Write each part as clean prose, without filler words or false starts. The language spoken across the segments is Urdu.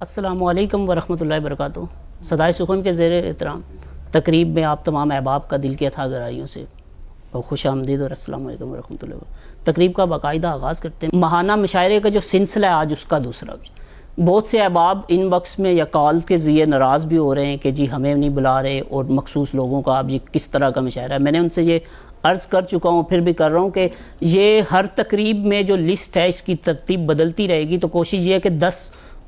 السلام علیکم ورحمۃ اللہ وبرکاتہ۔ صدائے سخن کے زیر احترام تقریب میں آپ تمام احباب کا دل کی اتھا گہرائیوں سے خوش آمدید اور السلام علیکم ورحمۃ اللہ وبرکاتہ۔ تقریب کا باقاعدہ آغاز کرتے ہیں۔ ماہانہ مشاعرے کا جو سلسلہ ہے آج اس کا دوسرا، بہت سے احباب ان وقت میں یا کالز کے ذریعے ناراض بھی ہو رہے ہیں کہ جی ہمیں نہیں بلا رہے اور مخصوص لوگوں کا اب یہ کس طرح کا مشاعرہ ہے۔ میں نے ان سے یہ عرض کر چکا ہوں، پھر بھی کر رہا ہوں کہ یہ ہر تقریب میں جو لسٹ ہے اس کی ترتیب بدلتی رہے گی، تو کوشش یہ ہے کہ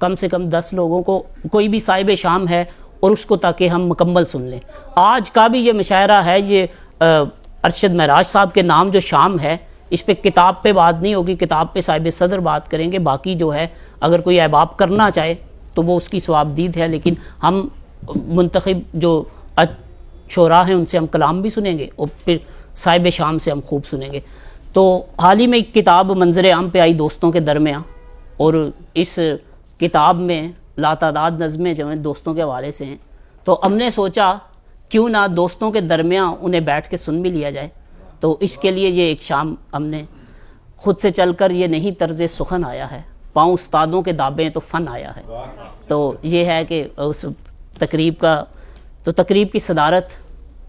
کم سے کم 10 لوگوں کو کوئی بھی صاحب شام ہے اور اس کو تاکہ ہم مکمل سن لیں۔ آج کا بھی یہ مشاعرہ ہے، یہ ارشد معراج صاحب کے نام جو شام ہے، اس پہ کتاب پہ بات نہیں ہوگی، کتاب پہ صاحب صدر بات کریں گے۔ باقی جو ہے اگر کوئی احباب کرنا چاہے تو وہ اس کی ثوابدید ہے، لیکن ہم منتخب جو شعراء ہیں ان سے ہم کلام بھی سنیں گے اور پھر صاحب شام سے ہم خوب سنیں گے۔ تو حال ہی میں ایک کتاب منظر عام پہ آئی دوستوں کے درمیان، اور اس کتاب میں لاتعداد نظمیں جو ہیں دوستوں کے حوالے سے ہیں، تو ہم نے سوچا کیوں نہ دوستوں کے درمیان انہیں بیٹھ کے سن بھی لیا جائے۔ تو اس کے لیے یہ ایک شام ہم نے خود سے چل کر، یہ نہیں طرز سخن آیا ہے، پاؤں استادوں کے دابیں تو فن آیا ہے۔ تو یہ ہے کہ اس تقریب کی صدارت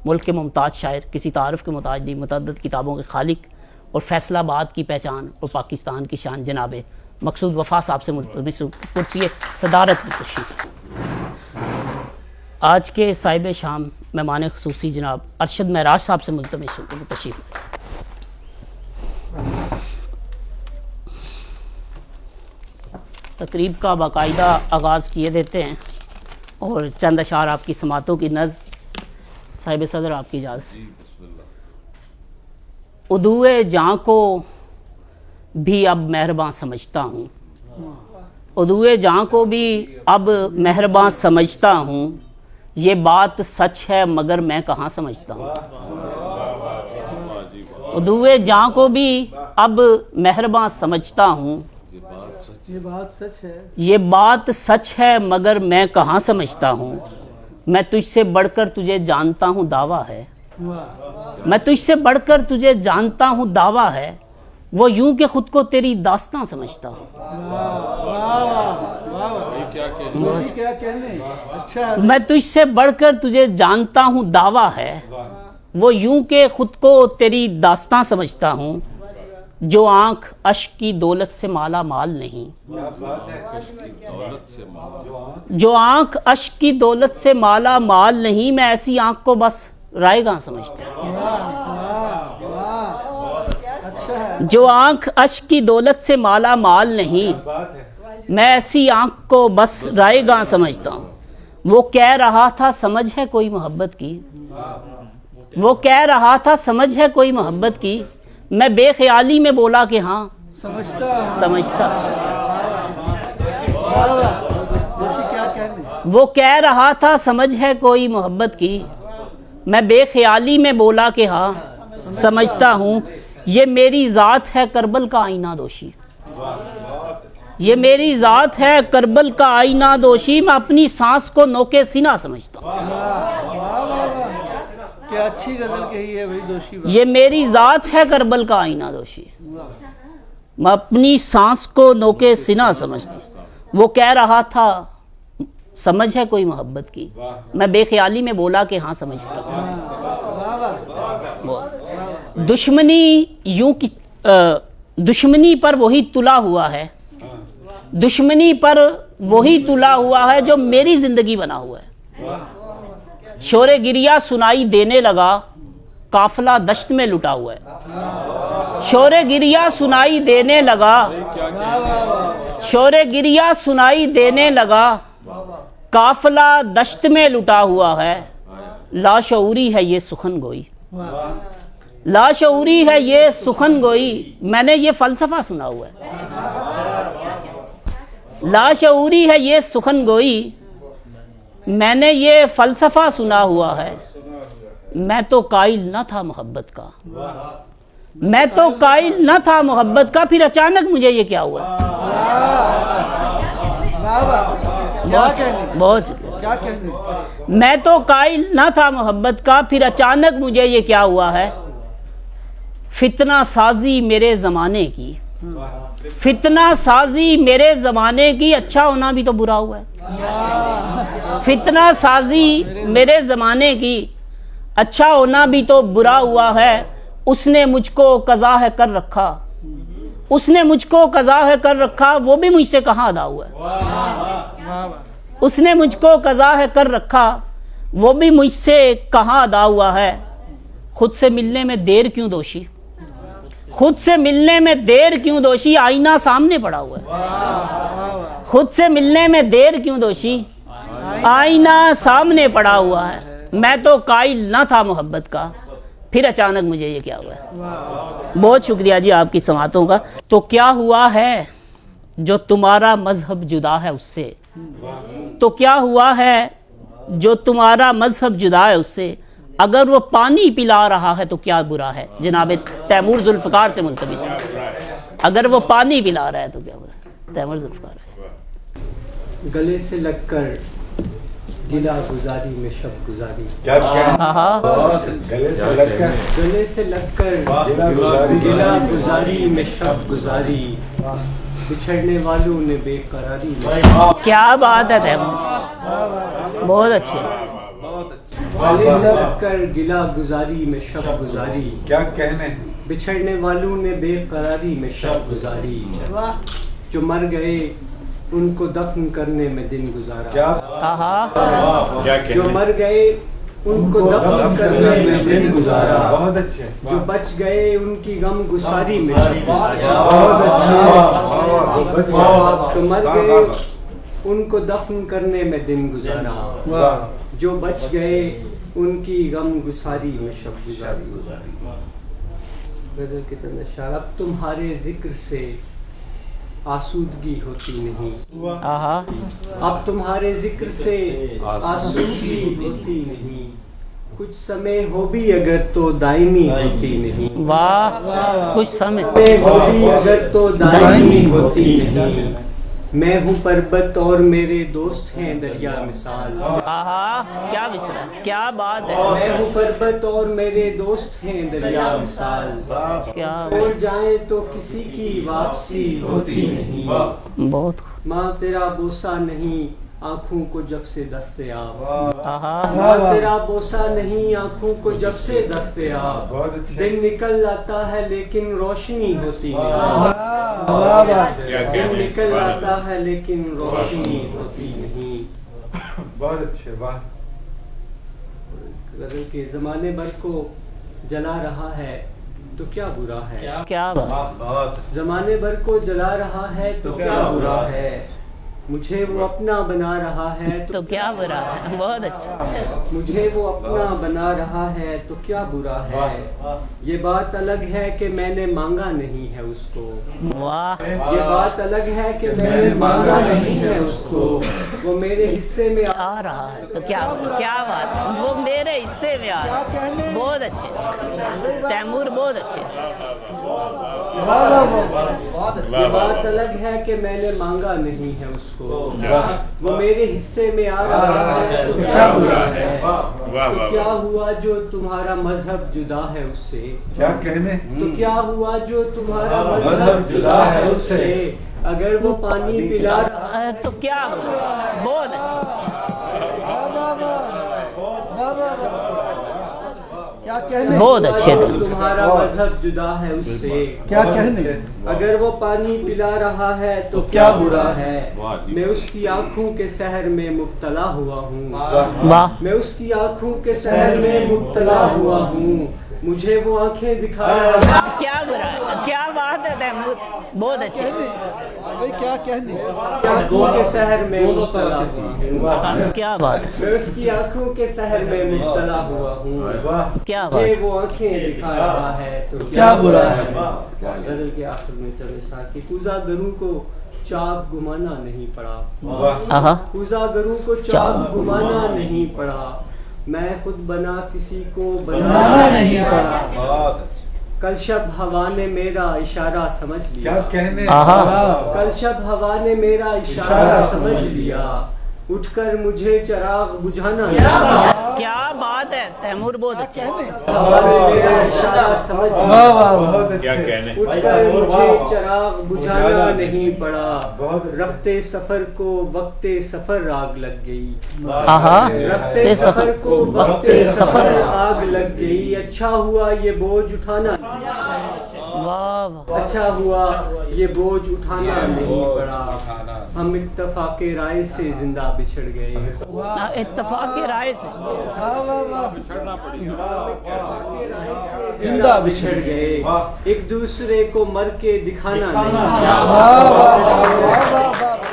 ملک کے ممتاز شاعر، کسی تعارف کے محتاج نہیں، متعدد کتابوں کے خالق اور فیصل آباد کی پہچان اور پاکستان کی شان جناب مقصود وفا صاحب سے ملتمس کرسی صدارت میں تشریف۔ آج کے صاحب شام مہمان خصوصی جناب ارشد معراج صاحب سے ملتمس تشریف۔ تقریب کا باقاعدہ آغاز کیے دیتے ہیں اور چند اشعار آپ کی سماعتوں کی نظر۔ صاحب صدر آپ کی اجازت سے۔ ادوئے جاں کو بھی اب مہرباں سمجھتا ہوں، ادوئے جاں کو بھی اب مہرباں سمجھتا ہوں، یہ بات سچ ہے مگر میں کہاں سمجھتا ہوں۔ ادوئے جاں کو بھی اب مہرباں سمجھتا ہوں، یہ بات سچ ہے مگر میں کہاں سمجھتا ہوں۔ میں تجھ سے بڑھ کر تجھے جانتا ہوں دعویٰ ہے، میں تجھ سے بڑھ کر تجھے جانتا ہوں دعویٰ ہے، وہ یوں کہ خود کو تیری داستاں سمجھتا ہوں۔ میں تجھ سے بڑھ کر تجھے جانتا ہوں دعویٰ ہے، وہ یوں کہ خود کو تیری داستاں سمجھتا ہوں، جو آنکھ اشک کی دولت سے مالا مال نہیں، جو آنکھ اشک کی دولت سے مالا مال نہیں، میں ایسی آنکھ کو بس رائے گاں سمجھتا ہوں۔ جو آنکھ اشک کی دولت سے مالا مال نہیں، میں ایسی آنکھ کو بس رائے گاں سمجھتا ہوں۔ وہ کہہ رہا تھا سمجھ ہے کوئی محبت کی، وہ کہہ رہا تھا سمجھ ہے کوئی محبت کی، میں بے خیالی میں بولا کہ ہاں سمجھتا۔ وہ کہہ رہا تھا سمجھ ہے کوئی محبت کی، میں بے خیالی میں بولا کہ ہاں سمجھتا ہوں، یہ میری ذات ہے کربل کا آئینہ دوشی، یہ میری ذات ہے کربل کا آئینہ دوشی، میں اپنی سانس کو نوکے سینہ سمجھتا ہوں۔ کیا اچھی غزل کہی ہے بھائی دوشی بات۔ یہ میری ذات ہے کربل کا آئینہ دوشی، میں اپنی سانس کو نوکے سینہ سمجھتا ہوں۔ وہ کہہ رہا تھا سمجھ ہے کوئی محبت کی، میں بے خیالی میں بولا کہ ہاں سمجھتا ہوں۔ دشمنی یوں کی دشمنی پر وہی تلا ہوا ہے، دشمنی پر وہی تلا ہوا ہے جو میری زندگی بنا ہوا ہے۔ شور گریہ سنائی دینے لگا، قافلہ دشت میں لٹا ہوا ہے۔ شور گریہ سنائی دینے لگا، شور گریہ سنائی دینے لگا، قافلہ دشت میں لٹا ہوا ہے۔ لاشعوری ہے یہ سخن گوئی، لاشعوری ہے یہ سخن گوئی، میں نے یہ فلسفہ سنا ہوا ہے۔ لاشعوری ہے یہ سخن گوئی، میں نے یہ فلسفہ سنا ہوا ہے۔ میں تو قائل نہ تھا محبت کا، میں تو قائل نہ تھا محبت کا، پھر اچانک مجھے یہ کیا ہوا۔ بہت میں تو قائل نہ تھا محبت کا، پھر اچانک مجھے یہ کیا ہوا ہے۔ فتنہ سازی میرے زمانے کی، فتنہ سازی میرے زمانے کی اچھا ہونا بھی تو برا ہوا ہے. فتنہ سازی میرے زمانے کی اچھا ہونا بھی تو برا ہوا ہے. اس نے مجھ کو قضا ہے کر رکھا, اس نے مجھ کو قضا ہے کر رکھا, وہ بھی مجھ سے کہاں ادا ہوا ہے. اس نے مجھ کو قضا ہے کر رکھا, وہ بھی مجھ سے کہاں ادا ہوا ہے. خود سے ملنے میں دیر کیوں دوشی, خود سے ملنے میں دیر کیوں دوشی, آئینہ سامنے پڑا ہوا ہے. خود سے ملنے میں دیر کیوں دوشی, آئینہ سامنے پڑا ہوا ہے. میں تو قائل نہ تھا محبت کا, پھر اچانک مجھے یہ کیا ہوا ہے. بہت شکریہ جی آپ کی سماعتوں کا. تو کیا ہوا ہے جو تمہارا مذہب جدا ہے اس سے, تو کیا ہوا ہے جو تمہارا مذہب جدا ہے اس سے. اگر وہ پانی پلا رہا ہے تو کیا برا ہے. جناب تیمور ذوالفقار سے ملتمس ہے, اگر وہ پانی پلا رہا ہے تو کیا برا ہے. تیمور ذوالفقار ہے. گلے سے لگ کر گلا گزاری میں شب گزاری, گلے سے لگ کر گلے سے لگ کر گلا گزاری میں شب گزاری, بچھڑنے والوں نے بے قراری میں. کیا بات ہے تیمور, بہت اچھے. گلے سے لگ کر گلا گزاری میں شب گزاری, کیا کہنے, بچھڑنے والوں نے بے قراری میں شب گزاری. جو مر گئے ان کو دفن کرنے میں دن گزارا, جو مر گئے ان کو دفن کرنے میں دن گزارا. بہت اچھے. جو بچ گئے ان کی غم گساری میں شب گزارا. جو مر گئے ان کو دفن کرنے میں دن گزارا. جو بچ گئے ان کی غم گساری میں شب گزاری. غزل کے چند اشعار. اب تمہارے ذکر سے آسودگی ہوتی نہیں, اب تمہارے ذکر سے آسودگی ہوتی نہیں. کچھ سمے ہو بھی اگر تو دائمی ہوتی نہیں. واہ, کچھ سمے ہو بھی اگر تو دائمی ہوتی نہیں. میں ہوں پربت اور میرے دوست ہیں دریا مثال. کیا مصرع, کیا بات ہے. میں ہوں پربت اور میرے دوست ہیں دریا مثال. کیا چھوڑ جائیں تو کسی کی واپسی ہوتی نہیں. بہت. ماں تیرا بوسہ نہیں آنکھوں کو جب سے دستیاب, ماں تیرا بوسہ نہیں آنکھوں کو جب سے دستیاب. دن نکل آتا ہے لیکن روشنی ہوتی نہیں. دن نکل آتا ہے لیکن روشنی ہوتی نہیں. بہت اچھے. واہ. غزل کے زمانے بھر کو جلا رہا ہے تو کیا برا ہے. کیا بات. زمانے بھر کو جلا رہا ہے تو کیا برا ہے. مجھے وہ اپنا بنا رہا ہے تو کیا برا ہے. بہت اچھا. مجھے وہ اپنا بنا رہا ہے تو کیا برا ہے. یہ بات الگ ہے کہ میں نے مانگا نہیں ہے اس کو. واہ. یہ بات الگ ہے کہ میں نے مانگا نہیں ہے اس کو. وہ میرے حصے میں آ رہا ہے تو کیا بات ہے. وہ میرے حصے میں آ رہا ہے. بہت اچھے تیمور, بہت اچھے. یہ بات الگ ہے کہ میں نے مانگا نہیں ہے اس کو. وہ میرے حصے میں آ رہا ہے تو کیا برا ہے. تو کیا ہوا جو تمہارا مذہب جدا ہے اس سے. کیا کہنے. تو کیا ہوا جو تمہارا مذہب جدا ہے اس سے. اگر وہ پانی پلا رہا ہے تو کیا برا. بہت اچھے. بہت اچھے. تمہارا مذہب جدا ہے اس سے. کیا کہنے. اگر وہ پانی پلا رہا ہے تو کیا برا ہے. میں اس کی آنکھوں کے سحر میں مبتلا ہوا ہوں. میں اس کی آنکھوں کے سحر میں مبتلا ہوا ہوں. مجھے وہ آنکھیں دکھا رہا ہے. کیا برا ہے. کیا بات ہے تیمور, بہت اچھے. کیا کہنے. آنکھوں کے سحر میں مبتلا ہوا ہوں. کیا بات ہے. میں اس کی آنکھوں کے سحر میں مبتلا ہوا ہوں. کیا مجھے بات. وہ آنکھیں دکھا رہا ہے تو کیا برا ہے. غزل کے آخر میں چند اشعار کی. کوزہ گروں کو چاک گمانا نہیں پڑا. کوزہ گروں کو چاک گمانا نہیں پڑا. میں خود بنا کسی کو بنانا نہیں پڑا. کل شب ہوا نے میرا اشارہ سمجھ لیا. کیا کہنے. کل شب ہوا نے میرا اشارہ سمجھ لیا. اٹھ کر مجھے چراغ بجھانا کیا بات ہے تیمور، بہت اچھے ہیں۔ واہ واہ واہ کیا کہنے اٹھ کر مجھے چراغ بجھانا نہیں پڑا، رفتے سفر کو وقت سفر آگ لگ گئی، آہا رفتے سفر کو وقت سفر آگ لگ گئی، اچھا ہوا یہ بوجھ اٹھانا، واہ واہ، اچھا ہوا یہ بوجھ اٹھانا نہیں پڑا، ہم اتفاق رائے سے زندہ بچھڑ گئے، اتفاق کی رائے سے زندہ بچھڑ گئے، ایک دوسرے کو مر کے دکھانا نہیں، واہ واہ واہ واہ واہ